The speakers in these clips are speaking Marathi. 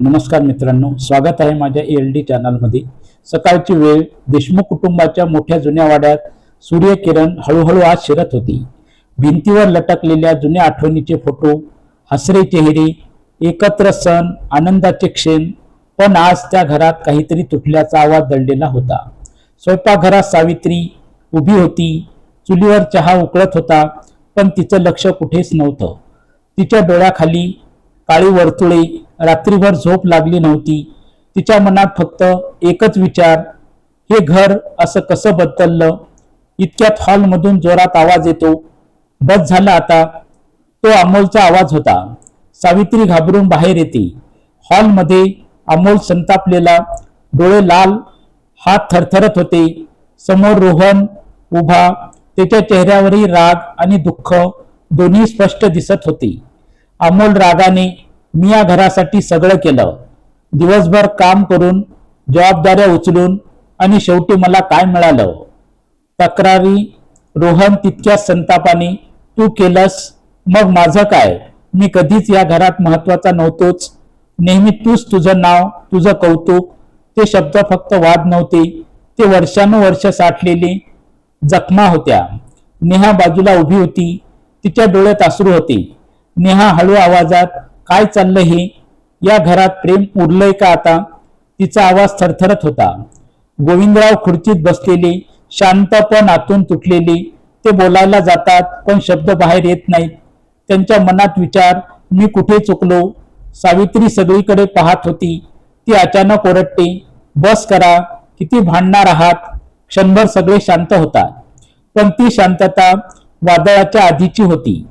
नमस्कार मित्रांनो, स्वागत आहे माझ्या ALD चॅनलमध्ये। सकाळची वेळ देशमुख कुटुंबाच्या मोठ्या जुन्या वाड्यात सूर्यकिरण हळूहळू आत शिरत होती। भिंतीवर लटकलेल्या जुन्या आठवणीचे फोटो, हसरे चेहरे, एकत्र सण, आनंदाचे क्षण। पण आज त्या घरात काहीतरी तुटल्याचा आवाज दडलेला होता। स्वयंपाकघरात सावित्री उभी होती। चुलीवर चहा उकळत होता, पण तिचं लक्ष कुठेच नव्हतं। तिच्या डोळ्याखाली काळी वर्तुळे, रात्रीभर झोप लागली नव्हती। तिच्या मनात फक्त एकच विचार, हे घर असं कसं बदललं? इतक्यात हॉलमधून जोरात आवाज येतो। बस झालं आता। तो अमोलचा आवाज होता। सावित्री घाबरून बाहेर येते। हॉलमध्ये अमोल संतापलेला, डोळे लाल, हात थरथरत होते। समोर रोहन उभा, त्याच्या चेहऱ्यावरही राग आणि दुःख दोन्ही स्पष्ट दिसत होते। अमोल रागाने, मी या घरासाठी सगळं केलं, दिवसभर काम करून, जबाबदाऱ्या उचलून, आणि शेवटी मला काय मिळालं? तक्रारी। रोहन तितक्याच संतापाने, तू केलंस, मग माझं काय? मी कधीच या घरात महत्वाचा नव्हतोच। नेहमी तूच, तुझं नाव, तुझं कौतुक। ते शब्द फक्त वाद नव्हते, ते वर्षानुवर्ष साठलेले जखमा होत्या। नेहा बाजूला उभी होती, तिच्या डोळ्यात अश्रू होते। नेहा हळू आवाजात, काय चाललं हे? या घरात प्रेम उरलंय का आता? तिचा आवाज थरथरत होता। गोविंदराव खुर्चीत बसलेले, शांत पण आतून तुटलेले। ते बोलायला जातात, पण शब्द बाहेर येत नाहीत। त्यांच्या मनात विचार, मी कुठे चुकलो? सावित्री सगळीकडे पाहत होती। ती अचानक ओरडते, बस करा, किती भांडणार आहात? क्षणभर सगळे शांत होतात, पण ती शांतता वादळाच्या आधीची होती।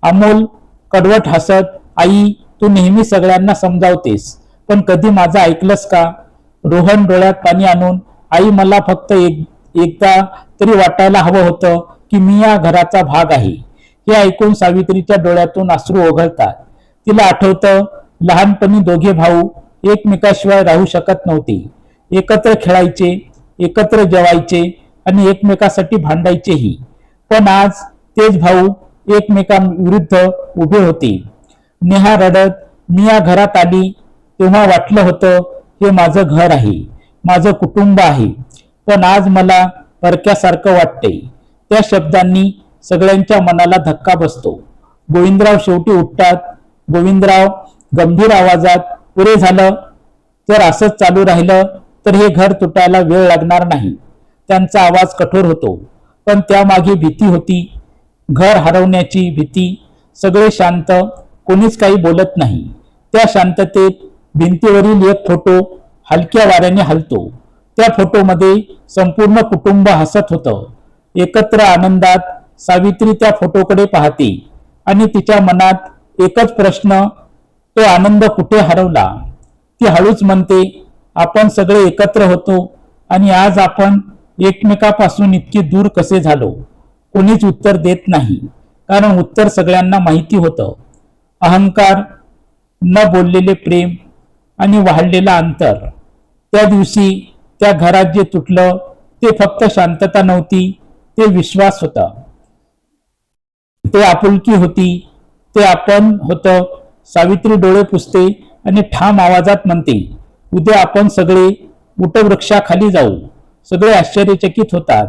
अमोल कडवट हसत, आई, तू नेहमी सगळ्यांना समजावतेस, पण कधी माझं ऐकलंस का? रोहन डोळ्यात पाणी आणून, आई, मला फक्त एकदा तरी वाटायला हवं होतं की मी या घराचा भाग आहे। हे ऐकून सावित्रीच्या डोळ्यातून अश्रू ओघळतात। तिला आठवतं, लहानपणी दोघे भाऊ एकमेकाशिवाय राहू शकत नव्हते। एकत्र खेळायचे, एकत्र जेवायचे, आणि एकमेकासाठी भांडायचेही। पण आज तेच भाऊ एकमेकांविरुद्ध उभे होते। नेहा रडत, मी या घरात आली तेव्हा वाटलं होतं, हे माझं घर आहे, माझं कुटुंब आहे, पण आज मला परक्यासारखं वाटतंय। त्या शब्दांनी सगळ्यांच्या मनाला धक्का बसतो। गोविंदराव शेवटी उठतात। गोविंदराव गंभीर आवाजात, पुरे झालं। जर असंच चालू राहिलं तर हे घर तुटायला वेळ लागणार नाही। त्यांचा आवाज कठोर होतो, पण त्यामागे भीती होती, घर हरवण्याची भीती। सगळे शांत, कोणीच काही बोलत नाही। त्या शांततेत भिंतीवरील एक फोटो हलक्या वाऱ्याने हलतो। त्या फोटोमध्ये संपूर्ण कुटुंब हसत होतं, एकत्र आनंदात। सावित्री त्या फोटोकडे पाहते, आणि तिच्या मनात एकच प्रश्न, तो आनंद कुठे हरवला? ती हळूच म्हणते, आपण सगळे एकत्र होतो, आणि आज आपण एकमेकापासून इतकी दूर कसे झालो? कोणीच उत्तर देत नाही, कारण उत्तर सगळ्यांना माहिती होतं। अहंकार, न बोललेले प्रेम, आणि वाढलेलं अंतर। त्या दिवशी त्या घरात जे तुटलं ते फक्त शांतता नव्हती, ते विश्वास होता, ते आपुलकी होती, ते आपण होतं। सावित्री डोळे पुसते आणि ठाम आवाजात म्हणते, उद्या आपण सगळे वटवृक्षाखाली जाऊ। सगळे आश्चर्यचकित होतात।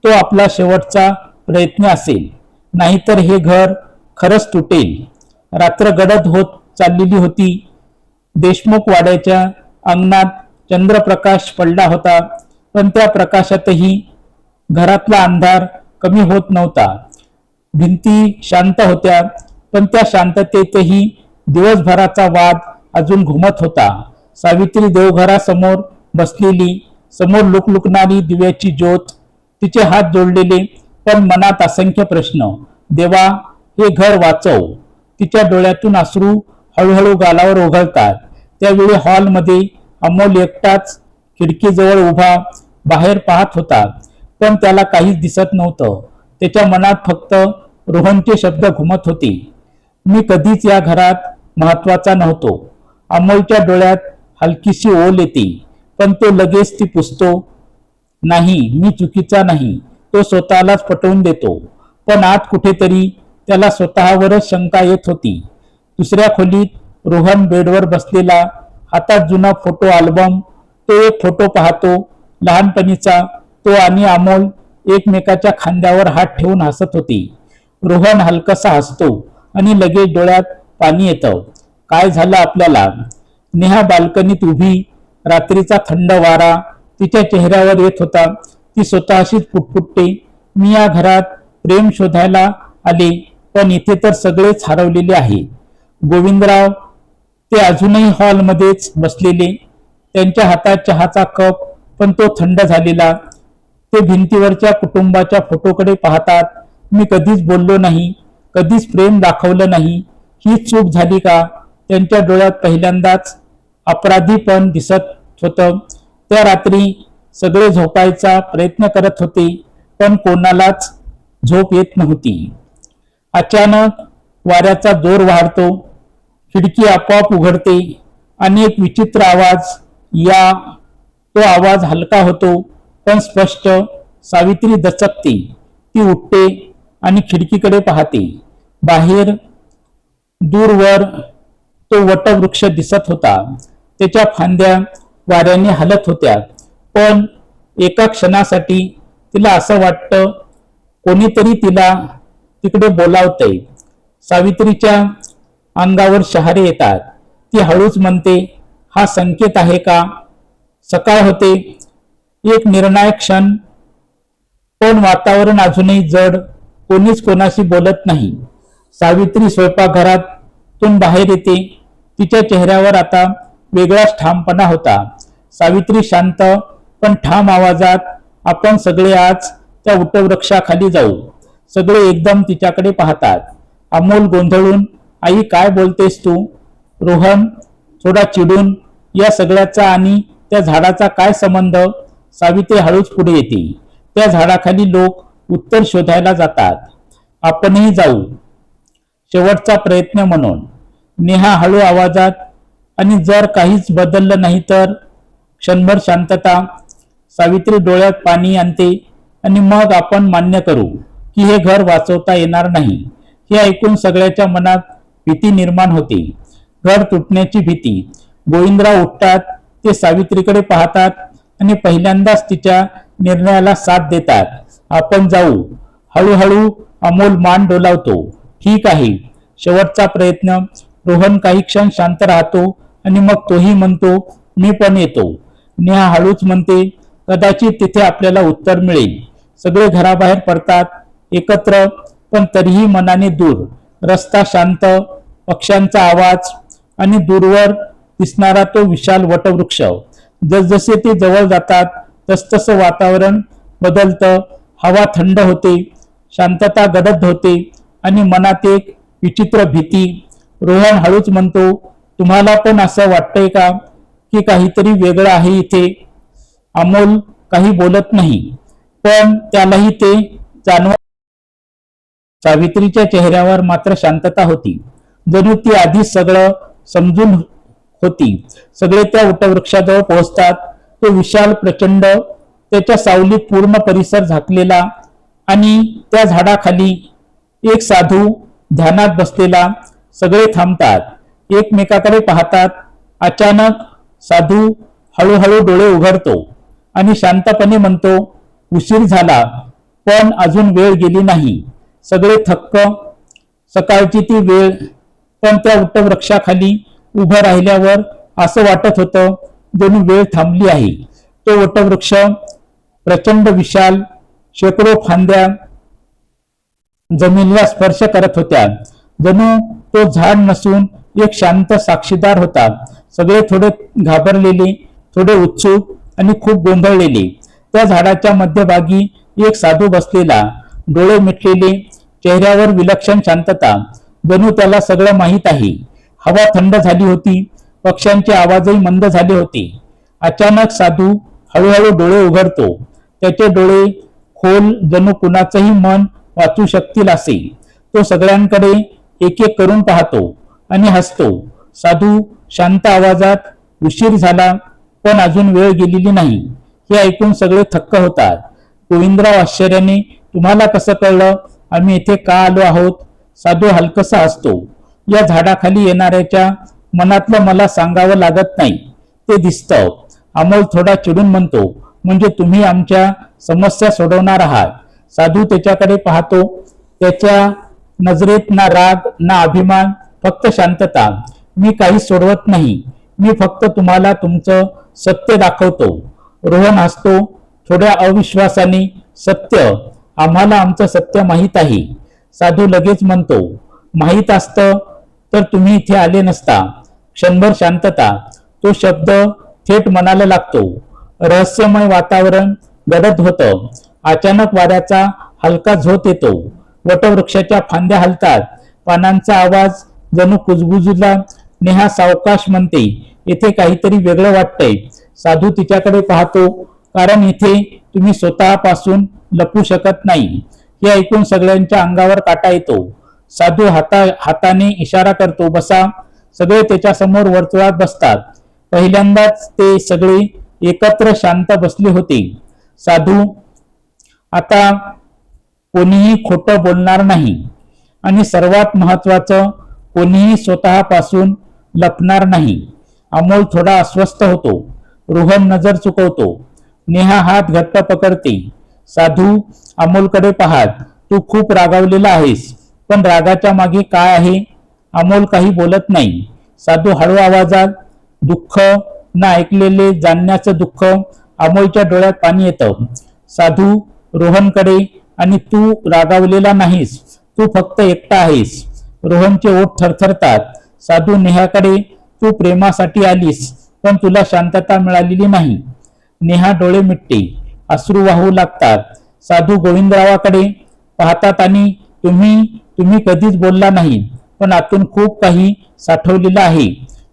तो आपला शेवटचा प्रयत्न असेल, नाहीतर हे घर खरंच तुटेल। रात्र गडद होत चाललेली होती। देशमुख वाड्याच्या अंगणात चंद्रप्रकाश पडला होता, पण त्या प्रकाशातही घरातला अंधार कमी होत नव्हता। भिंती शांत होत्या, पण त्या शांततेतही दिवसभराचा वाद अजून घुमत होता। सावित्री देवघरासमोर बसलेली, समोर लुकलुकणारी दिव्याची ज्योत, तिचे हात जोडलेले, पण मनात असंख्य प्रश्न। देवा, हे घर वाचव। तिच्या डोळ्यातून अश्रू हळूहळू गालावर ओघळतात। त्यावेळी हॉलमध्ये अमोल एकटाच खिडकीजवळ उभा बाहेर पाहत होता, पण त्याला काहीच दिसत नव्हतं। त्याच्या मनात फक्त रोहनचे शब्द घुमत होते, मी कधीच या घरात महत्वाचा नव्हतो। अमोलच्या डोळ्यात हलकीशी ओल येते, पण तो लगेच ती पुसतो। नाही, मी चुकीचा नाही, तो स्वतःलाच पटवून देतो। पण आत कुठेतरी त्याला स्वतःवरच शंका येत होती। दुसऱ्या खोलीत रोहन बेडवर बसलेला, हातात जुना फोटो अल्बम. तो एक फोटो पाहतो लहानपणीचा. तो आणि अमोल एकमेकाच्या खांद्यावर हात ठेवून हसत होती. रोहन हलकासा हसतो आणि लगेच डोळ्यात पाणी येतं. काय झालं आपल्याला? नेहा बाल्कनीत उभी. रात्रीचा थंड वारा तिच्या चेहऱ्यावर येत होता. ती स्वतःशीच पुटपुटते, मी या घरात प्रेम शोधायला आले, पण इथे तर सगळेच हरवलेले आहे. गोविंदराव ते अजूनही हॉलमध्येच बसलेले. त्यांच्या हातात चहाचा कप, पण तो थंड झालेला. ते भिंतीवरच्या कुटुंबाच्या फोटोकडे पाहतात. मी कधीच बोललो नाही, कधीच प्रेम दाखवलं नाही. ही चूक झाली का? त्यांच्या डोळ्यात पहिल्यांदाच अपराधीपण दिसत होतं. त्या रात्री सगळे झोपायचा प्रयत्न करत होते, पण कोणालाच झोप येत नव्हती. अचानक वाऱ्याचा जोर वाढतो. खिडकी आपोआप उघडते आणि एक विचित्र आवाज. तो आवाज हलका होतो पण स्पष्ट. सावित्री दचकते. ती उठते आणि खिडकीकडे पाहते. बाहेर दूरवर तो वटवृक्ष दिसत होता. त्याच्या फांद्या वाऱ्याने हलत होत्या. पण एका क्षणासाठी तिला असं वाटतं कोणीतरी तिला तिकडे बोलावतंय. सावित्रीच्या अंगावर शहारे येतात. ती हळूच म्हणते, हा संकेत आहे का? सकाळ होते. एक निर्णायक क्षण, पण वातावरण अजूनही जड. कोणीच कोणाशी बोलत नाही. सावित्री स्वयंपाकघरातून बाहेर येते. तिच्या चेहऱ्यावर आता वेगळाच ठामपणा होता. सावित्री शांत पण ठाम आवाजात, आपण सगळे आज त्या वटवृक्षाखाली जाऊ. सगळे एकदम तिच्याकडे पाहतात. अमोल गोंधळून, आई काय बोलतेस तू? रोहन थोडा चिडून, या सगळ्याचा आणि त्या झाडाचा काय संबंध? सावित्री हळूच पुढे येते. त्या झाडाखाली लोक उत्तर शोधायला जातात. आपणही जाऊ, शेवटचा प्रयत्न म्हणून. नेहा हळू आवाजात, आणि जर काहीच बदललं नाही तर? क्षणभर शांतता. सावित्री डोळ्यात पाणी आणते, आणि मग आपण मान्य करू की हे घर वाचवता येणार नाही. हे ऐकून सगळ्याच्या मनात भीती निर्माण होते. घर तुटण्याची भीती. गोविंदराव उठतात. ते सावित्रीकडे पाहतात आणि पहिल्यांदाच तिच्या निर्णयाला साथ देतात. आपण जाऊ. हळूहळू अमोल मान डोलावतो. ठीक आहे, शेवटचा प्रयत्न. रोहन काही क्षण शांत राहतो आणि मग तोही म्हणतो, मी पण येतो. नेहा हळूच म्हणते, कदाचित तिथे आपल्याला उत्तर मिळेल. सगळे घराबाहेर पडतात एकत्र, पण तरीही मनाने दूर. रस्ता शांत, पक्ष्यांचा आवाज आणि दूरवर दिसणारा तो विशाल वटवृक्ष. जसजसे ते जवळ जातात तसतसं वातावरण बदलतं. हवा थंड होते, शांतता गडद होते आणि मनात एक विचित्र भीती. रोहन हळूच म्हणतो, तुम्हाला पण असं वाटतंय का की काहीतरी वेगळं आहे इथे? अमोल काही बोलत नाही, पण त्यालाही ते जाणवत. सावित्रीच्या चेहऱ्यावर मात्र शांतता होती, जणू ती आधीच सगळं समजून होती. सगळे त्या वटवृक्षाजवळ पोहोचतात. तो विशाल प्रचंड, त्याच्या सावलीत पूर्ण परिसर झाकलेला, आणि त्या झाडाखाली एक साधू ध्यानात बसलेला. सगळे थांबतात, एकमेकाकडे पाहतात. अचानक साधू हळूहळू डोळे उघडतो आणि शांतपणे म्हणतो, उशीर झाला, पण अजून वेळ गेली नाही. सगळे थक्क. सकाळची ती वेळ, पण त्या वटवृक्षाखाली उभं राहिल्यावर असं वाटत होतं जणू वेळ थांबली आहे. तो वटवृक्ष प्रचंड विशाल, शेकडो फांद्या जमिनीला स्पर्श करत होत्या. जणू तो झाड नसून एक शांत साक्षीदार होता. सगळे थोडे घाबरलेले, थोडे उत्सुक आणि खूप गोंधळलेले. त्या झाडाच्या मध्यभागी एक साधू बसलेला, डोळे मिटलेले, चेहऱ्यावर विलक्षण शांतता. जणू त्याला सगळं माहीत आहे. हवा थंड झाली होती, पक्ष्यांचे आवाजही मंद झाले होते. अचानक साधू हळूहळू डोळे उघडतो. त्याचे डोळे खोल, जणू कुणाचंही मन वाचू शकतील असे. तो सगळ्यांकडे एक एक करून पाहतो आणि हसतो. साधू शांत आवाजात, उशीर झाला, पण अजून वेळ गेलेली नाही. हे ऐकून सगळे थक्क होतात. गोविंदराव आश्चर्याने, तुम्हाला कसं कळलं? आम्ही इथे का आलो आहोत? साधू हलकसा हसतो. या झाडाखाली येणाऱ्याच्या मनातलं मला सांगावं लागत नाही. ते दिसतं. अमोल थोडा चिडून म्हणतो, म्हणजे तुम्ही आमच्या समस्या सोडवणार आहात? साधू त्याच्याकडे पाहतो. त्याच्या नजरेत ना राग ना अभिमान, फक्त शांतता. मी काही सोडवत नाही, मी फक्त तुम्हाला तुमचं सत्य दाखवतो. रोहन हसतो थोड्या अविश्वासाने. सत्य? आम्हाला आमचं सत्य माहीत आहे. साधू लगेच म्हणतो, माहीत असतं तर तुम्ही इथे आले नसता. क्षणभर शांतता. तो शब्द थेट मनाला लागतो. रहस्यमय वातावरण गडद होतं. अचानक वाऱ्याचा हलका झोत येतो. वटवृक्षाच्या फांद्या हलतात. पानांचा आवाज जणू कुजबुजला. नेहा सावकाश म्हणते, इथे काहीतरी वेगळं वाटतंय. साधू तिच्याकडे पाहतो, कारण इथे तुम्ही स्वतःपासून लपू शकत नाही. हे ऐकून सगळ्यांच्या अंगावर काटा येतो. साधू हाताने इशारा करतो, बसा. सगळे त्याच्या समोर वर्तुळात बसतात. पहिल्यांदाच ते सगळे एकत्र शांत बसले होते. साधू आता कोणीही खोटं बोलणार नाही आणि सर्वात महत्वाचं, कोणीही स्वतःपासून लपणार नाही. अमोल थोडा अस्वस्थ होतो. रोहन नजर चुकवतो. नेहा हात घट्ट पकडते. साधू अमोलकडे पाहत, तू खूप रागावलेला आहेस, पण रागाच्या मागे काय आहे? अमोल काही बोलत नाही. साधू हळू आवाजात, दुःख, ना ऐकलेले जाणण्याचं दुःख. अमोलच्या डोळ्यात पाणी येतं. साधू रोहनकडे, आणि तू रागावलेला नाहीस, तू फक्त एकटा आहेस. रोहनचे ओठ थरथरतात. साधू नेहाकडे, तू प्रेमासाठी आलीस, पण तुला शांतता मिळालेली नाही. नेहा डोळे मिटते. अश्रू वाहू लागतात. साधू गोविंदरावाकडे पाहतात आणि तुम्ही कधीच बोलला नाही, पण आतून खूप काही साठवलेलं आहे.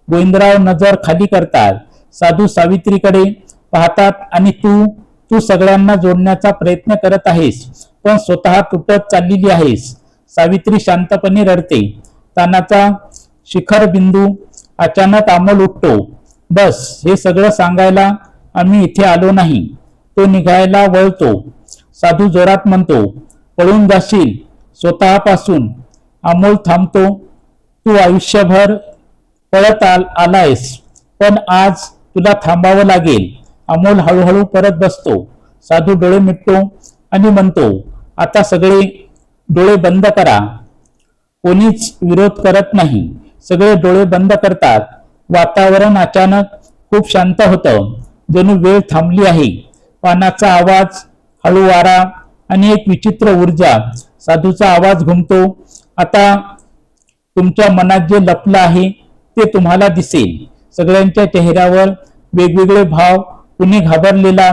गोविंदराव नजर खाली करतात. साधू सावित्रीकडे पाहतात आणि तू सगळ्यांना जोडण्याचा प्रयत्न करत आहेस, पण स्वतः तुटत चाललेली आहेस. सावित्री शांतपणे रडते. तानाचा शिखर बिंदू. अचानक अमोल उठतो. बस, हे सगळं सांगायला आम्ही इथे आलो नाही. तो निघायला वळतो. साधू जोरात म्हणतो, पळून जाशील स्वतःपासून. अमोल थांबतो. तू आयुष्यभर पळत आलायस, पण आज तुला थांबावं लागेल. अमोल हळूहळू परत बसतो. साधू डोळे मिटतो आणि म्हणतो, आता सगळे डोळे बंद करा. कोणीच विरोध करत नाही. सगळे डोळे बंद करतात. वातावरण अचानक खूप शांत होतं. जणू वेळ थांबली आहे. पानाचा आवाज, हळू वारा आणि एक विचित्र ऊर्जा. साधूचा आवाज घुमतो, आता तुमच्या मनात जे लपलं आहे ते तुम्हाला दिसेल. सगळ्यांच्या चेहऱ्यावर वेगवेगळे भाव. कुणी घाबरलेला,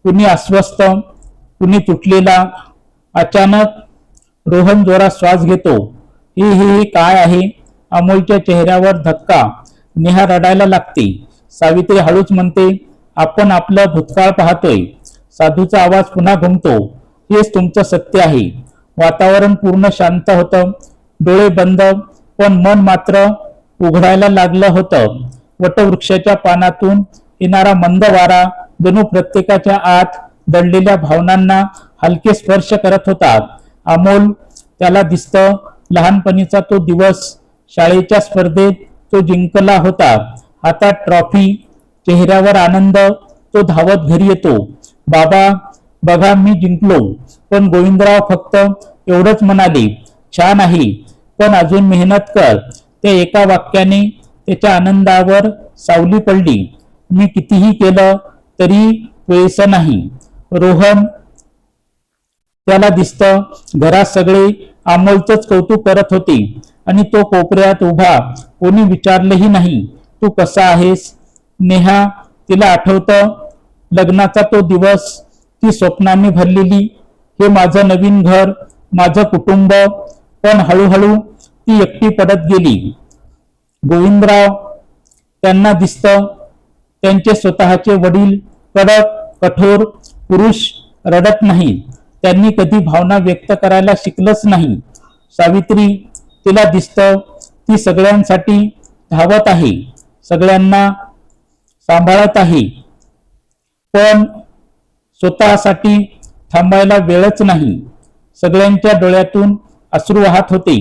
कुणी अस्वस्थ, कुणी तुटलेला. अचानक रोहन जोरात श्वास घेतो. हे काय आहे? अमोलच्या चेहऱ्यावर धक्का. नेहा रडायला लागते. सावित्री हळूच म्हणते, आपण आपलं भूतकाळ पाहतोय. साधूचा आवाज पुन्हा घुमतो, हेच तुमचं सत्य आहे. वातावरण पूर्ण शांत होतं. डोळे बंद, पण मन मात्र उघडायला लागलं होतं. वटवृक्षाच्या पानातून येणारा मंद वारा जणू प्रत्येकाच्या आत दडलेल्या भावनांना हलके स्पर्श करत होता. अमोल, त्याला दिसतं लहानपणीचा तो दिवस, शाळेच्या स्पर्धेत तो जिंकला होता. हातात ट्रॉफी, चेहऱ्यावर आनंद. तो धावत घरी येतो. बाबा बघा, मी जिंकलो. पण गोविंदराव फक्त एवढंच म्हणाले, छान आहे, पण अजून मेहनत कर. त्या एका वाक्याने त्याच्या आनंदावर सावली पडली. मी कितीही केलं तरी पुरेसं नाही. रोहन, त्याला दिसतं घरात सगळे अमोलचंच कौतुक करत होते आणि तो कोपऱ्यात उभा. कोणी विचारलंही नाही, तू कसा आहेस? नेहा, तिला आठवतं लग्नाचा तो दिवस, ती स्वप्नांनी भरलेली. हे माझं नवीन घर, माझं कुटुंब. पण हळूहळू ती एकटी पडत गेली. गोविंदराव, त्यांना दिसतं त्यांचे स्वतःचे वडील कडक, कठोर पुरुष रडत नाही. त्यांनी कधी भावना व्यक्त करायला शिकलंच नाही. सावित्री, तिला दिसतं ती सगळ्यांसाठी धावत आहे, सगळ्यांना सांभाळत आहे, पण स्वतःसाठी थांबायला वेळच नाही. सगळ्यांच्या डोळ्यातून अश्रू वाहत होते.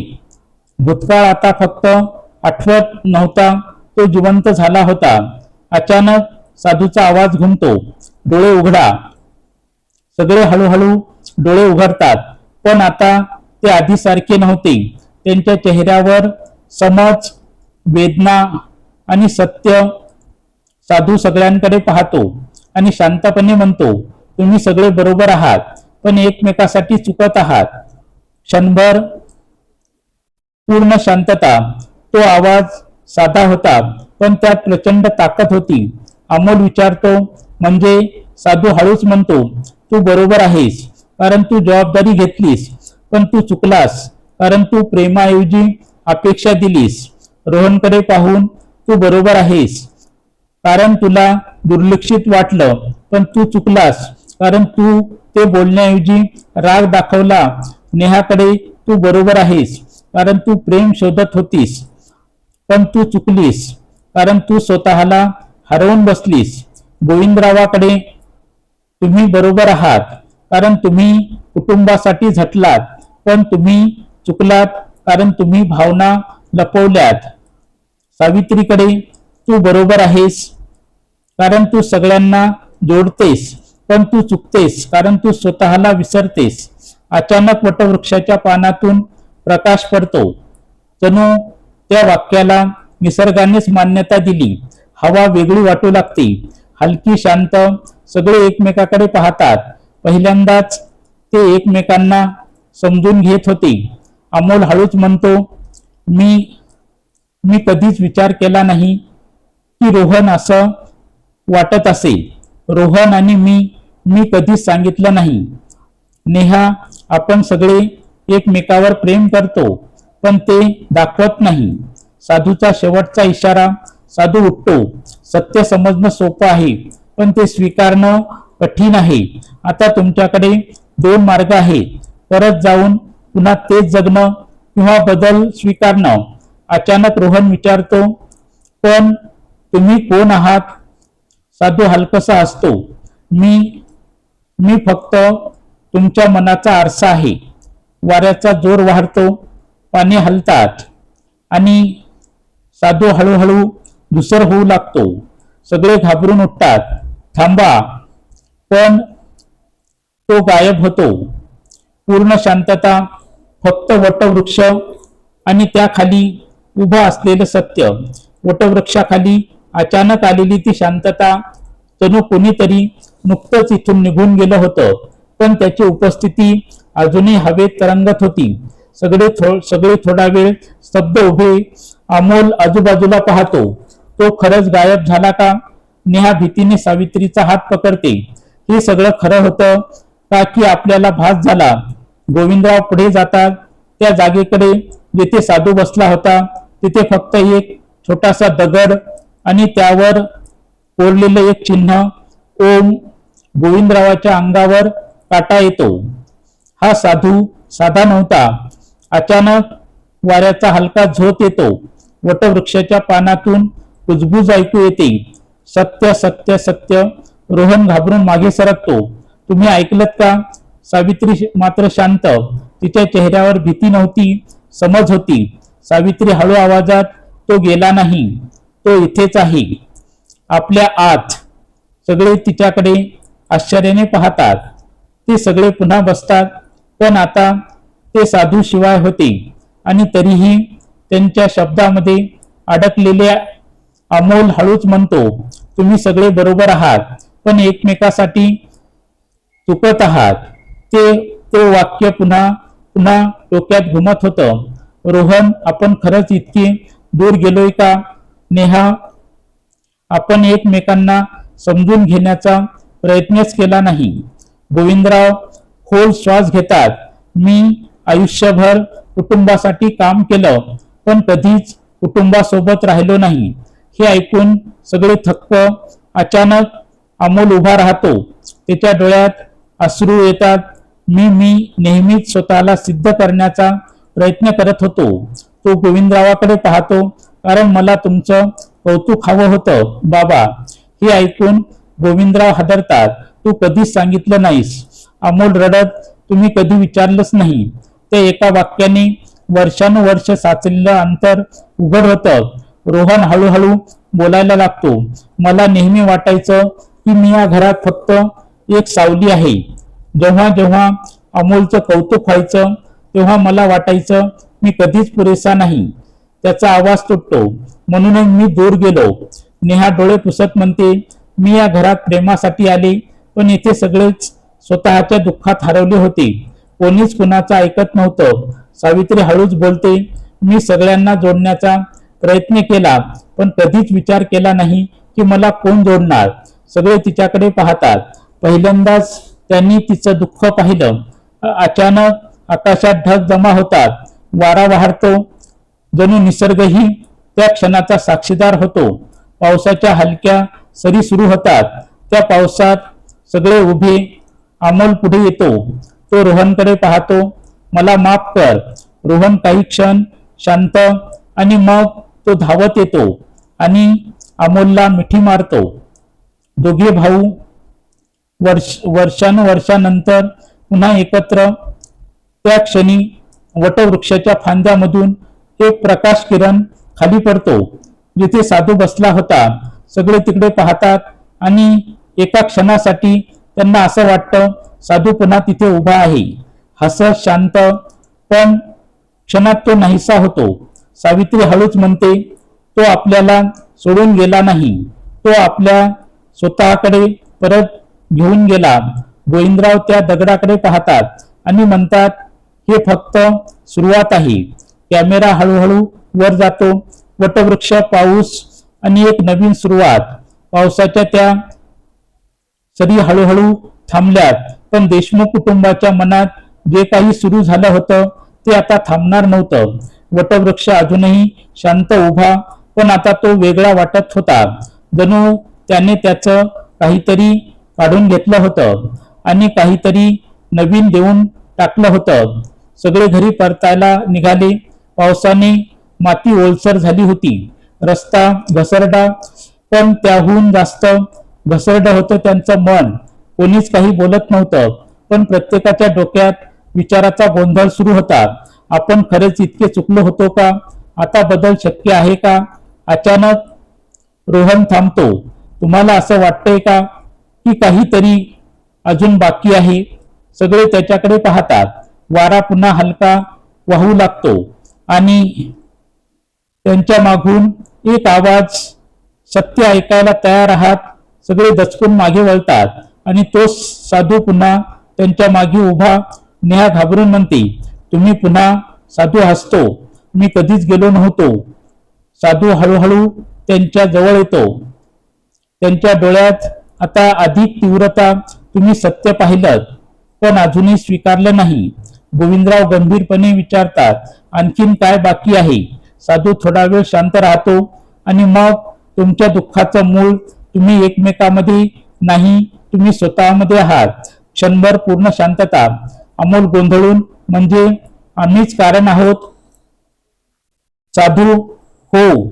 भूतकाळ आता फक्त आठवत नव्हता, तो जिवंत झाला होता. अचानक साधूचा आवाज घुमतो, डोळे उघडा. सगळे हळूहळू डोळे उघडतात, पण आता ते आधीसारखे नव्हते. त्यांच्या चेहऱ्यावर समज, वेदना आणि सत्य. साधू सगळ्यांकडे पाहतो आणि शांतपणे म्हणतो, तुम्ही सगळे बरोबर आहात, पण एकमेकासाठी चुकत आहात. क्षणभर पूर्ण शांतता. तो आवाज साधा होता, पण त्यात प्रचंड ताकद होती. अमोल विचारतो, म्हणजे? साधू हळूच म्हणतो, तू बरोबर आहेस, कारण तू जबाबदारी घेतलीस, पण तू चुकलास कारण तू प्रेमाऐवजी अपेक्षा दिलीस. रोहनकडे पाहून, तू बरोबर आहेस कारण तुला दुर्लक्षित वाटलं, पण तू चुकलास कारण तू ते बोलण्याऐवजी राग दाखवला. नेहाकडे, तू बरोबर आहेस कारण तू प्रेम शोधत होतीस, पण तू चुकलीस कारण तू स्वतःला हरवून बसलीस. गोविंदरावाकडे, तुम्ही बरोबर आहात कारण तुम्ही कुटुंबासाठी झटलात, पण तुम्ही चुकलात कारण तुम्ही भावना लपवल्यात. सावित्रीकडे, तू बरोबर आहेस कारण तू सगळ्यांना जोडतेस, पण तू चुकतेस कारण तू स्वतःला विसरतेस. अचानक वटवृक्षाच्या पानातून प्रकाश पडतो. जणू त्या वाक्याला निसर्गानेच मान्यता दिली. हवा वेगळी वाटू लागते, हलकी, शांत. सगळे एकमेकाकडे पाहतात. पहिल्यांदाच ते एकमेकांना समजून घेत होते. अमोल हळूच म्हणतो, मी कधीच विचार केला नाही की रोहन असं वाटत असेल. रोहन आणि मी कधीच सांगितलं नाही. नेहा, आपण सगळे एकमेकावर प्रेम करतो, पण ते दाखवत नाही. साधूचा शेवटचा इशारा. साधू उठतो. सत्य समजणं सोपं आहे, पण ते स्वीकारणं कठीण आहे. आता तुमच्याकडे दोन मार्ग आहेत, परत जाऊन पुन्हा तेच जगणं किंवा बदल स्वीकारणं. अचानक रोहन विचारतो, पण तुम्ही कोण आहात? साधू हलकसा हसतो, मी फक्त तुमच्या मनाचा आरसा आहे. वाऱ्याचा जोर वाढतो, पाने हलतात आणि साधू हळूहळू धुसर होऊ लागतो. सगळे घाबरून उठतात. थांबा, पण तो गायब होतो. पूर्ण शांतता, फक्त वटवृक्ष आणि त्याखाली उभं असलेलं सत्य. वटवृक्षाखाली अचानक आलेली ती शांतता, जणू कोणीतरी नुकतंच इथून निघून गेलं होतं, पण त्याची उपस्थिती अजूनही हवेत तरंगत होती. सगळे थोडा वेळ स्तब्ध उभे. अमोल आजूबाजूला पाहतो. तो खरंच गायब झाला का? नेहा भीतीने सावित्रीचा हात पकडते. हे सगळं खरं होतं का, की आपल्याला भास झाला? गोविंदराव पुढे जातात. त्या जागेकडे जिथे साधू बसला होता, तिथे फक्त एक छोटासा दगड आणि त्यावर कोरलेलं एक चिन्ह, ओम. गोविंदरावाच्या अंगावर काटा येतो. हा साधू साधा नव्हता. अचानक वाऱ्याचा हलका झोत येतो. वटवृक्षाच्या पानातून कुजबुज ऐकू येते. सत्य, सत्य, सत्य. रोहन घाबरून मागे सरकतो. तुम्ही ऐकलत का? सावित्री मात्र शांत. तिच्या चेहऱ्यावर भीती नव्हती, समज होती. सावित्री हळू आवाजात, तो गेला नाही, तो इथेच आहे, आपल्या आत. सगळे तिच्याकडे आश्चर्याने पाहतात. ते सगळे पुन्हा बसतात, पण आता ते साधू शिवाय होते आणि तरीही त्यांच्या शब्दामध्ये अडकलेले. अमोल हळूच म्हणतो, तुम्ही सगळे बरोबर आहात, पण एकमेकासाठी चुकत आहात. ते वाक्य पुन्हा पुन्हा डोक्यात घुमत होतं. रोहन, आपण खरंच इतके दूर गेलोय का? नेहा, आपण एकमेकांना समजून घेण्याचा प्रयत्नच केला नाही. गोविंदराव खोल श्वास घेतात. मी आयुष्यभर कुटुंबासाठी काम केलं, पण कधीच कुटुंबासोबत राहिलो नाही. हे ऐकून सगळे थक्क. अचानक अमोल उभा राहतो. त्याच्या डोळ्यात अश्रू येतात. मी नेहमीच स्वतःला सिद्ध करण्याचा प्रयत्न करत होतो. तो गोविंदरावाकडे पाहतो, कारण मला तुमचं कौतुक हवं होतं बाबा. हे ऐकून गोविंदराव हादरतात. तू कधीच सांगितलं नाहीस. अमोल रडत, तुम्ही कधी विचारलंच नाही. ते एका वाक्याने वर्षानुवर्ष साचलेलं अंतर उघड होतं. रोहन हळूहळू बोलायला लागतो. मला नेहमी वाटायचं की मी या घरात फक्त एक सावली आहे. जेव्हा जेव्हा अमोलचं कौतुक व्हायचं तेव्हा मला वाटायचं मी कधीच पुरेसा नाही. त्याचा आवाज तुटतो म्हणूनच मी दूर गेलो. नेहा डोळे पुसत म्हणते, मी या घरात प्रेमासाठी आले, पण इथे सगळेच स्वतःच्या दुःखात हरवले होते. कोणीच कुणाचं ऐकत नव्हतं. सावित्री हळूच बोलते, मी सगळ्यांना जोडण्याचा प्रयत्न केला, पण कधीच विचार केला नाही की मला कोण जोडणार. सगळे तिच्याकडे पाहतात. पहिल्यांदाच त्यांनी तिचं दुःख पाहिलं. अचानक आकाशात ढग जमा होतात. वारा वाहतो. जणू निसर्गही त्या क्षणाचा साक्षीदार होतो. पावसाच्या हलक्या सरी सुरू होतात. त्या पावसात सगळे उभे. अमोल पुढे येतो. तो रोहनकडे पाहतो. मला माफ कर. रोहन काही क्षण शांत आणि मग तो धावत येतो आणि अमोलला मिठी मारतो. दोघे भाऊ वर्षानुवर्षानंतर पुन्हा एकत्र. त्या क्षणी वटवृक्षाच्या फांद्यामधून एक प्रकाश किरण खाली पडतो. जिथे साधू बसला होता सगळे तिकडे पाहतात आणि एका क्षणासाठी त्यांना असं वाटतं साधू पुन्हा तिथे उभा आहे, हसत शांत. पण क्षणात तो नाहीसा होतो. सावित्री हळूच म्हणते, तो आपल्याला सोडून गेला नाही, तो आपल्या स्वतःकडे परत घेऊन गेला. गोविंदराव त्या दगडाकडे पाहतात आणि म्हणतात, हे फक्त सुरुवात आहे. कॅमेरा हळूहळू वर जातो. वटवृक्ष, पाऊस आणि एक नवीन सुरुवात. पावसाच्या त्या सरी हळूहळू थांबल्यात, पण देशमुख कुटुंबाच्या मनात जे काही सुरू झालं होतं ते आता थांबणार नव्हतं. वटवृक्ष अजूनही शांत उभा, पण आता तो वेगळा वाटत होता. जणू त्याने त्याचं काहीतरी काढून घेतलं होतं आणि काहीतरी नवीन देऊन टाकलं होतं. सगळे घरी परतायला निघाले. पावसाने माती ओलसर झाली होती. रस्ता घसरडा, पण त्याहून जास्त घसरडं होतं त्यांचं मन. कोणीच काही बोलत नव्हतं, पण प्रत्येकाच्या डोक्यात विचाराचा गोंधळ सुरू होता. आपण खरेच इतके चुकलो होतो का? आता बदल शक्य आहे का? अचानक रोहन थांबतो. तुम्हाला असं वाटतंय का की काहीतरी अजून बाकी आहे? सगळे त्याच्याकडे पाहतात. वारा पुन्हा हलका वाहू लागतो आणि त्यांच्या मागून एक आवाज, सत्य ऐकायला तयार आहात? सगळे दचकून मागे वळतात आणि तो साधू पुन्हा त्यांच्या मागे उभा. नेहा घाबरून म्हणते, तुम्ही पुन्हा? साधू हसतो, मी कधीच गेलो नव्हतो. साधू हळूहळू त्यांच्या जवळ येतो. त्यांच्या डोळ्यात आता अधिक तीव्रता. तुम्ही सत्य पाहिलं, पण अजूनही स्वीकारलं नाही. गोविंदराव गंभीरपणे विचारतात, आणखीन काय बाकी आहे? साधू थोडा वेळ शांत राहतो आणि मग, तुमच्या दुःखाचं मूळ तुम्ही एकमेकांमध्ये नाही, तुम्ही स्वतःमध्ये आहात. क्षणभर पूर्ण शांतता. अमोल गोंधळून, म्हणजे आम्हीच कारण आहोत? साधू, हो.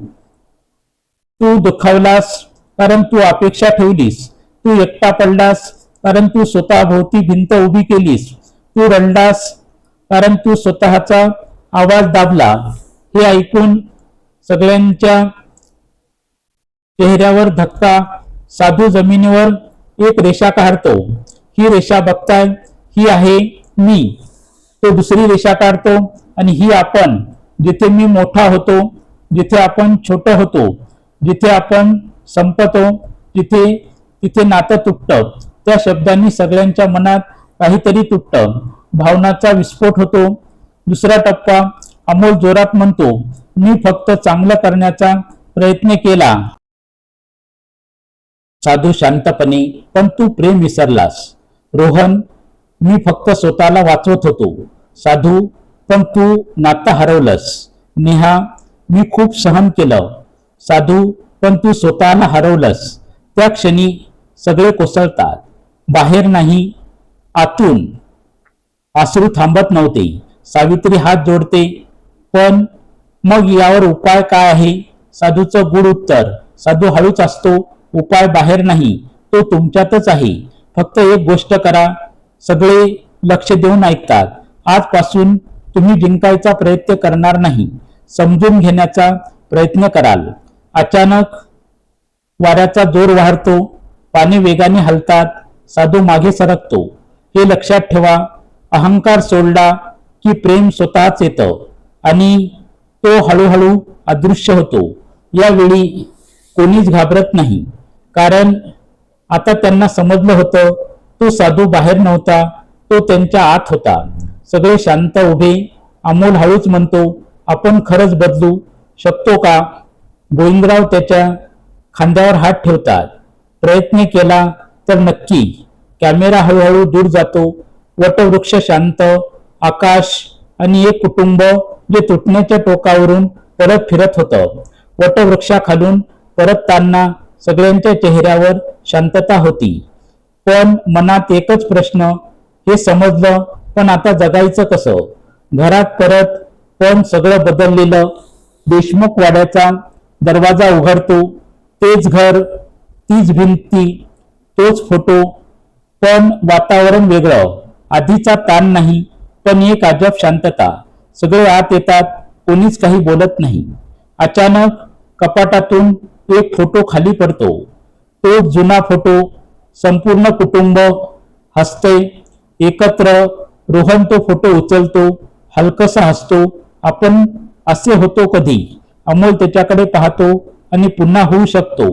तू दुखावलास कारण तू अपेक्षा ठेवलीस. तू एकटा पडलास कारण तू स्वतःभोवती भिंत उभी केलीस. तू रडलास कारण तू स्वतःचा आवाज दाबला. हे ऐकून सगळ्यांच्या चेहऱ्यावर धक्का. साधू जमिनीवर एक रेषा काढतो. ही रेषा बघताय, ही आहे मी. तो दुसरी रेषा काढतो आणि ही आपण. जिथे मी मोठा होतो, जिथे आपण छोट होतो, जिथे आपण संपतो, तिथे नातं तुटतं. त्या शब्दांनी सगळ्यांच्या मनात काहीतरी तुटतं. भावनाचा विस्फोट होतो. दुसरा टप्पा. अमोल जोरात म्हणतो, मी फक्त चांगलं करण्याचा प्रयत्न केला. साधू शांतपणे, पण तू प्रेम विसरलास. रोहन, मी फक्त स्वतःला वाचवत होतो. साधू, पण तू नातं हरवलंस. नेहा, मी खूप सहन केलं. साधू, पण तू स्वतःला हरवलंस. त्या क्षणी सगळे कोसळतात. बाहेर नाही, आतून. अश्रू थांबत नव्हते. सावित्री हात जोडते, पण मग यावर उपाय काय आहे? साधूचं गूढ उत्तर. साधू हळूच असतो, उपाय बाहेर नाही, तो तुमच्यातच आहे. फक्त एक गोष्ट करा. सगळे लक्ष देऊन ऐकतात. आजपासून तुम्ही जिंकायचा प्रयत्न करणार नाही, समजून घेण्याचा प्रयत्न कराल. अचानक वाऱ्याचा जोर वाढतो, पाणी वेगाने हलतात, साधू मागे सरकतो. हे लक्षात ठेवा. अहंकार सोडला की प्रेम स्वतःच येतं आणि तो हळूहळू अदृश्य होतो. यावेळी कोणीच घाबरत नाही, कारण आता त्यांना समजलं होतं तो साधू बाहेर नव्हता, तो त्यांच्या आत होता. सगळे शांत उभे. अमोल हळूच म्हणतो, आपण खरंच बदलू शकतो का? गोविंदराव त्याच्या खांद्यावर हात ठेवतात. प्रयत्न केला तर नक्की. कॅमेरा हळूहळू दूर जातो. वटवृक्ष शांत, आकाश आणि एक कुटुंब जे तुटण्याच्या टोकावरून परत फिरत होतं. वटवृक्षाखालून परतताना सगळ्यांच्या चेहऱ्यावर शांतता होती, पण मनात एकच प्रश्न. हे समजलं, पण आता जगायचं कसं? घरात परत पण सगळं बदललेलं. देशमुख वाड्याचा दरवाजा उघडतो. तेच घर, तीच भिंती, तोच फोटो, पण वातावरण वेगळं. आधीचा ताण नाही, पण एक अजब शांतता. सगळे आत येतात, कोणीच काही बोलत नाही. अचानक कपाटातून एक फोटो खाली पडतो. तो जुना फोटो. संपूर्ण कुटुंब हसते एकत्र. रोहन तो फोटो उचलतो, हलकसा हसतो. आपण असे होतो कधी? अमोल त्याच्याकडे पाहतो आणि पुन्हा होऊ शकतो.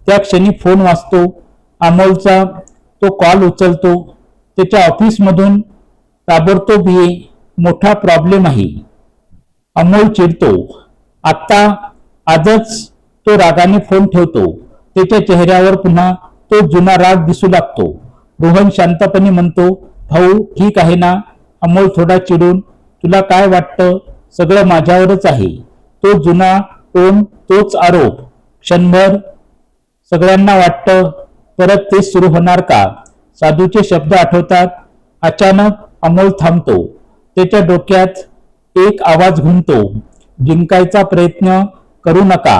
त्या क्षणी फोन वाजतो. अमोलचा. तो कॉल उचलतो. त्याच्या ऑफिसमधून ताबडतोब ये, मोठा प्रॉब्लेम आहे. अमोल चिडतो. आजच तो रागाने फोन ठेवतो. त्याच्या चेहऱ्यावर पुन्हा तो जुना राग दिसू लागतो. रोहन शांतपणे म्हणतो, भाऊ ठीक आहे ना? अमोल थोडा चिडून, तुला काय वाटतं? सगळं माझ्यावरच आहे. तो जुना टोन, तोच आरोप. क्षणभर सगळ्यांना वाटतं परत तेच सुरू होणार का? साधूचे शब्द आठवतात. अचानक अमोल थांबतो. त्याच्या डोक्यात एक आवाज घुमतो, जिंकायचा प्रयत्न करू नका,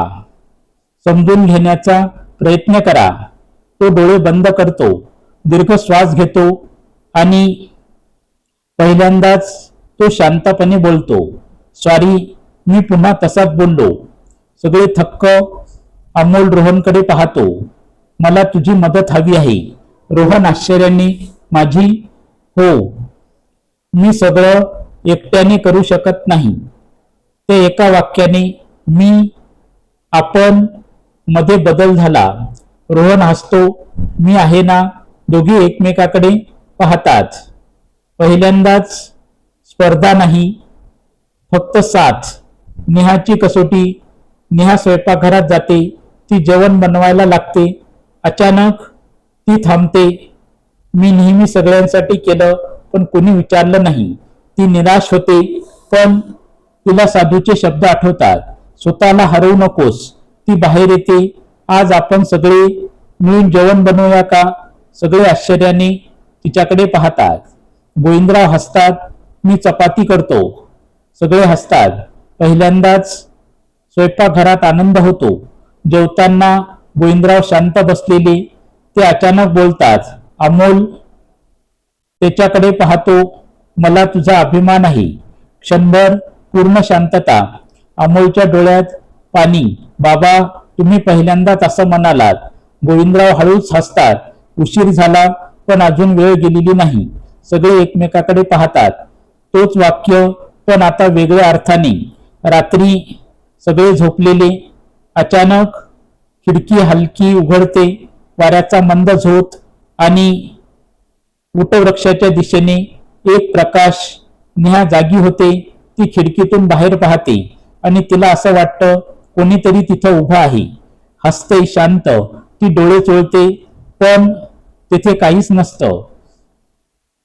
समजून घेण्याचा प्रयत्न करा. तो डोळे बंद करतो, दीर्घ श्वास घेतो आणि पहिल्यांदाच तो शांतपणे बोलतो, सॉरी, मी पुन्हा तसाच बोललो. सगळे थक्क. अमोल रोहनकडे पाहतो. मला तुझी मदत हवी आहे. रोहन आश्चर्याने, माझी? हो, मी सगळं एकट्याने करू शकत नाही. ते एका वाक्याने, मी, आपण मध्ये बदल झाला. रोहन हसतो, मी आहे ना. दोघे एकमेकाकडे पाहतात. पहिल्यांदाच स्पर्धा नाही, फक्त साथ. नेहाची कसोटी. नेहा स्वयंपाकघरात जाते. ती जेवण बनवायला लागते. अचानक ती थांबते. मी नेहमी सगळ्यांसाठी केलं, पण कोणी विचारलं नाही. ती निराश होते, पण तिला साधूचे शब्द आठवतात, स्वतःला हरवू नकोस. ती बाहेर येते. आज आपण सगळे मिळून जेवण बनवूया का? सगळे आश्चर्याने तिच्याकडे पाहतात. गोविंदराव हसतात, मी चपाती करतो. सगळे हसतात. पहिल्यांदाच स्वयंपाकघरात आनंद होतो. जेवताना गोविंदराव शांत बसलेले. ते अचानक बोलतात. अमोल त्याच्याकडे पाहतो, मला तुझा अभिमान आहे. क्षणभर पूर्ण शांतता. अमोलच्या डोळ्यात पाणी. बाबा, तुम्ही पहिल्यांदाच असं म्हणालात. गोविंदराव हळूच हसतात. उशीर झाला, पण अजून वेळ गेलेली नाही. सगळे एकमेकाकडे पाहतात. तोच वाक्य, पण आता वेगळ्या अर्थाने. रात्री सगळे झोपलेले. अचानक खिडकी हलकी उघडते. वाऱ्याचा मंद झोत आणि वटवृक्षाच्या दिशेने एक प्रकाश. नेहा जागी होते. ती खिडकीतून बाहेर पाहते आणि तिला असं वाटतं कोणीतरी तिथं उभं आहे. हसते, शांत. ती डोळे चोळते, पण तिथे काहीच नसतं.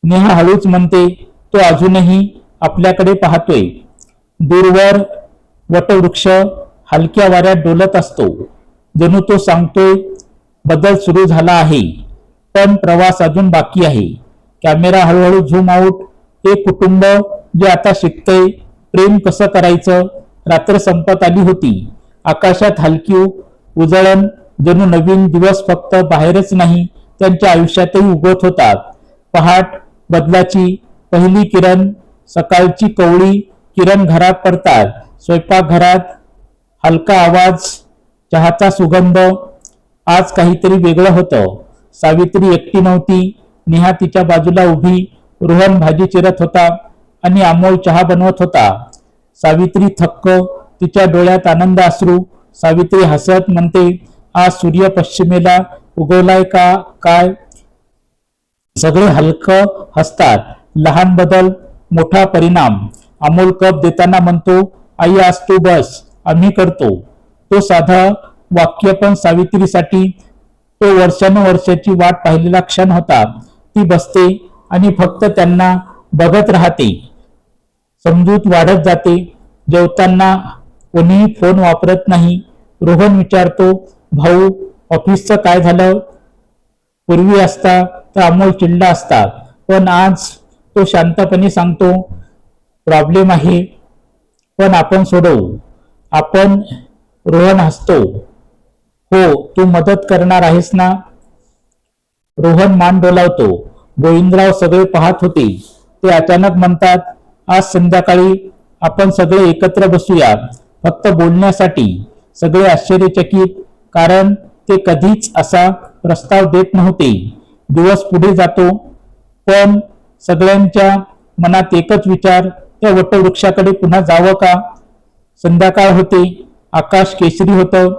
नेहा हळूच म्हणते, तो अजूनही आपल्याकडे पाहतोय. दूरवर वटवृक्ष हलक्या वाऱ्यात डोलत असतो. जणू तो सांगतोय, बदल सुरू झाला आहे, पण प्रवास अजून बाकी आहे. कॅमेरा हळूहळू झूम आउट. एक कुटुंब जे आता शिकतंय प्रेम कसं करायचं. रात्र संपत आली होती. आकाशात हलकी उजळण. जणू नवीन दिवस फक्त बाहेरच नाही, त्यांच्या आयुष्यातही उगवत होतात. पहाट, बदलाची पहिली किरण. सकाळची कवळी किरण घरात पडतात. स्वयंपाकघरात हलका आवाज, चहाचा सुगंध. आज काहीतरी वेगळं होतं. सावित्री एकटी नव्हती. नेहा तिच्या बाजूला उभी, रोहन भाजी चिरत होता आणि अमोल चहा बनवत होता. सावित्री थक्क, तिच्या डोळ्यात आनंद अश्रू. सावित्री हसत म्हणते, आज सूर्य पश्चिमेला उगवलाय का काय? सगळे हलकं हसतात. लहान बदल मोठा परिणाम. अमोल कप देताना म्हणतो, आई आज तू बस, आम्ही करतो. तो साधा वाक्य पण सावित्रीसाठी तो वर्षानुवर्षाची वाट पाहिलेला क्षण होता. ती बसते आणि फक्त त्यांना बघत राहते. समजूत वाढत जाते. जेवताना कोणीही फोन वापरत नाही. रोहन विचारतो, भाऊ ऑफिसचं काय झालं? पूर्वी असता तर अमोल चिडला असता, पण आज तो शांतपणे सांगतो, प्रॉब्लेम आहे पण आपण सोडवू. आपण? रोहन हसतो, हो तू मदत करणार आहेस ना? रोहन मान डोलावतो. गोविंदराव सगळे पाहत होते. ते अचानक म्हणतात, आज संध्याकाळी आपण सगळे एकत्र बसूया, फक्त बोलण्यासाठी. सगळे आश्चर्यचकित, कारण ते कधीच असा प्रस्ताव देत नव्हते. दिवस पुढे जातो, पण सगळ्यांच्या मनात एकच विचार, त्या वटवृक्षाकडे पुन्हा जावं का? संध्याकाळ होते. आकाश केशरी होतं.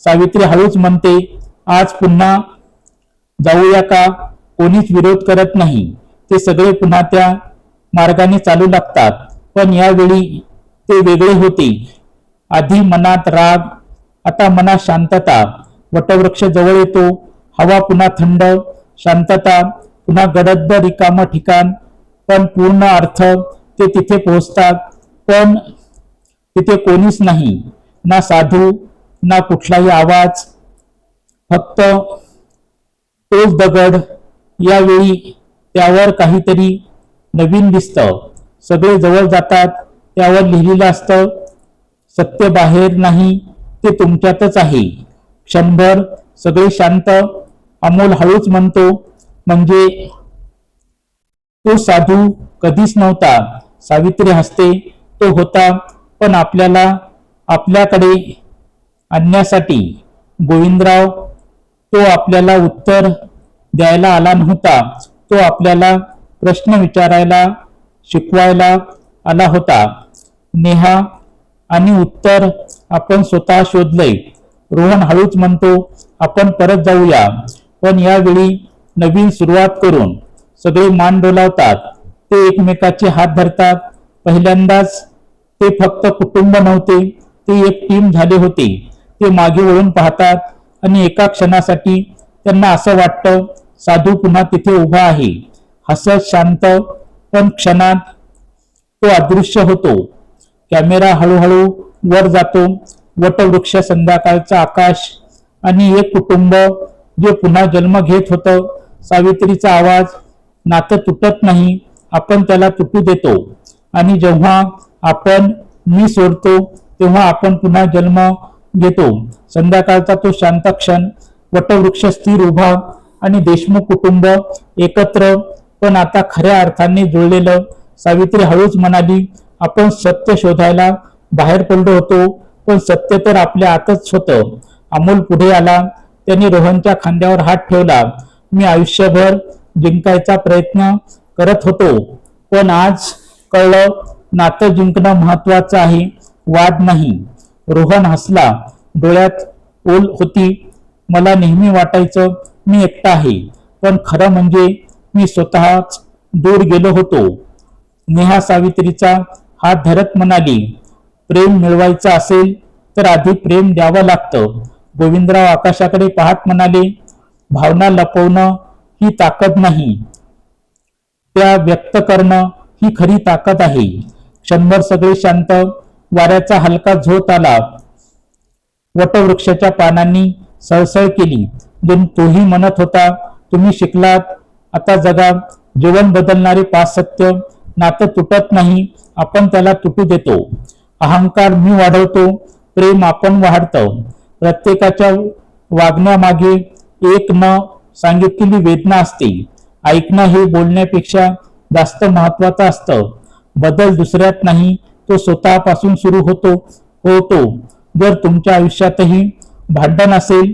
सावित्री हळूच म्हणते, आज पुन्हा जाऊया का? कोणीच विरोध करत नाही. ते सगळे पुन्हा त्या मार्गाने चालू लागतात. पण यावेळी ते वेगळे होते. आधी मनात राग, आता मनात शांतता. वटवृक्ष जवळ येतो. हवा पुन्हा थंड, शांतता, पुन्हा गडद रिकाम ठिकाण. पण पूर्ण अर्थ. ते तिथे पोहोचतात, पण तिथे कोणीच नाही. ना साधू, ना कुठलाही आवाज, फक्त तोच दगड. यावेळी त्यावर काहीतरी नवीन दिसतं. सगळे जवळ जातात. त्यावर लिहिलेलं असतं, सत्य बाहेर नाही, ते तुमच्यातच आहे. क्षणभर सगळे शांत. अमोल हळूच म्हणतो, म्हणजे तो साधू कधीच नव्हता. सावित्री हसते, तो होता, पण आपल्याकडे आणण्यासाठी. गोविंदराव, तो आपल्याला उत्तर द्यायला आला नव्हता. तो आपल्याला प्रश्न विचारायला, शिकवायला आला होता. नेहा, आणि उत्तर आपण स्वतः शोधलंय. रोहन हळूच म्हणतो, आपण परत जाऊया, पण यावेळी नवीन सुरुवात करून. सगळे मान डोलावतात. ते एकमेकाचे हात धरतात. पहिल्यांदाच ते फक्त कुटुंब नव्हते, ते एक टीम झाले होते. ते मागे वळून पाहतात आणि एका क्षणासाठी त्यांना असं वाटतं, साधू पुन्हा तिथे उभा आहे, हसत शांत. पण क्षणात तो अदृश्य होतो. कॅमेरा हळूहळू वर जातो. वटवृक्ष, संध्याकाळचं आकाश आणि एक कुटुंब जे पुन्हा जन्म घेत होतं. सावित्रीचा आवाज, नातं तुटत नाही, आपण त्याला तुटू देतो. आणि जेव्हा आपण मी सोडतो, तेव्हा आपण पुन्हा जन्म घेतो. संध्याकाळचा तो शांत क्षण. वटवृक्ष स्थिर उभा आणि देशमुख कुटुंब एकत्र, पण आता खऱ्या अर्थाने जुळलेलं. सावित्री हळूच म्हणाली, आपण सत्य शोधायला बाहेर पडलो होतो, पण सत्य तर आपल्या आतच होतं. अमोल पुढे आला. त्याने रोहनच्या खांद्यावर हात ठेवला. मी आयुष्यभर जिंकायचा प्रयत्न करत होतो, पण आज कळलं, नातं जिंकणं महत्वाचं आहे, वाद नाही. रोहन हसला. डोळ्यात ओल होती. मला नेहमी वाटायचं मी एकटा आहे, पण खरं म्हणजे मी स्वतःच दूर गेलो होतो. नेहा सावित्रीचा हात धरत म्हणाली, प्रेम मिळवायचं असेल तर आधी प्रेम द्यावं लागतं. गोविंदराव आकाशाकडे पाहत म्हणाले, भावना लपवणं ही ताकद नाही, त्या व्यक्त करणं ही खरी ताकद आहे. क्षणभर सगळे शांत. वाऱ्याचा हलका झोत आला. वटवृक्षाच्या पानांनी सळसळ केली. तोही म्हणत होता, तुम्ही शिकलात, आता जगा. जीवन बदलणारे 5 सत्य. नातं तुटत नाही, आपण त्याला तुटू देतो. अहंकार मी वाढवतो, प्रेम आपण वाढतं. प्रत्येकाच्या वागण्यामागे एक न सांगितलेली वेदना असते. ऐकणं हे बोलण्यापेक्षा जास्त महत्वाचं असतं. बदल दुसऱ्यात नाही, तो स्वतःपासून सुरू होतो. जर तुमच्या आयुष्यातही भांडण असेल,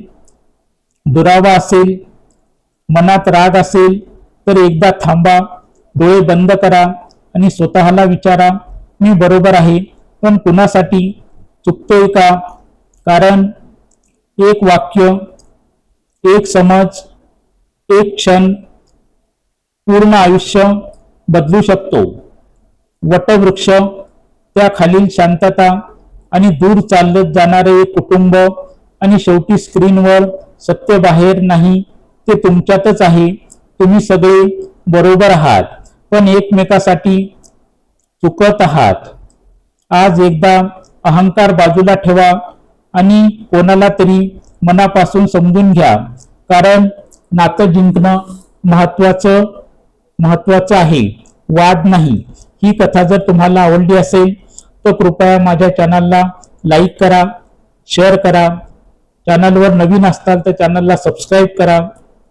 दुरावा असेल, मनात राग असेल तर एकदा थांबा, डोळे बंद करा आणि स्वतःला विचारा, मी बरोबर आहे पण कुणासाठी, चुकतोय का? कारण एक वाक्य, एक समज, एक क्षण पूर्ण आयुष्य बदलू शकतो. वटवृक्ष, त्या खालील शांतता आणि दूर चालत जाणारे एक कुटुंब आणि शेवटी स्क्रीनवर सत्य बाहेर नाही, ते तुमच्यातच आहे. तुम्ही सगळे बरोबर आहात पण एकमेकासाठी चुकत आहात. आज एकदा अहंकार बाजूला ठेवा आणि कोणाला तरी मनापासून समजून घ्या, कारण नातं जिंकणं महत्वाचं आहे, वाद नाही. ही कथा जर तुम्हाला आवडली असेल तर कृपया माझ्या चॅनलला लाईक करा, शेअर करा. चॅनलवर नवीन असताल तर चॅनलला सबस्क्राईब करा.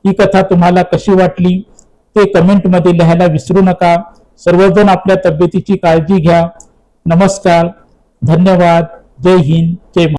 ही कथा तुम्हाला कशी वाटली ते कमेंटमध्ये लिहायला विसरू नका. सर्वजण आपल्या तब्येतीची काळजी घ्या. नमस्कार, धन्यवाद, जय हिंद, जय महाराष्ट्र.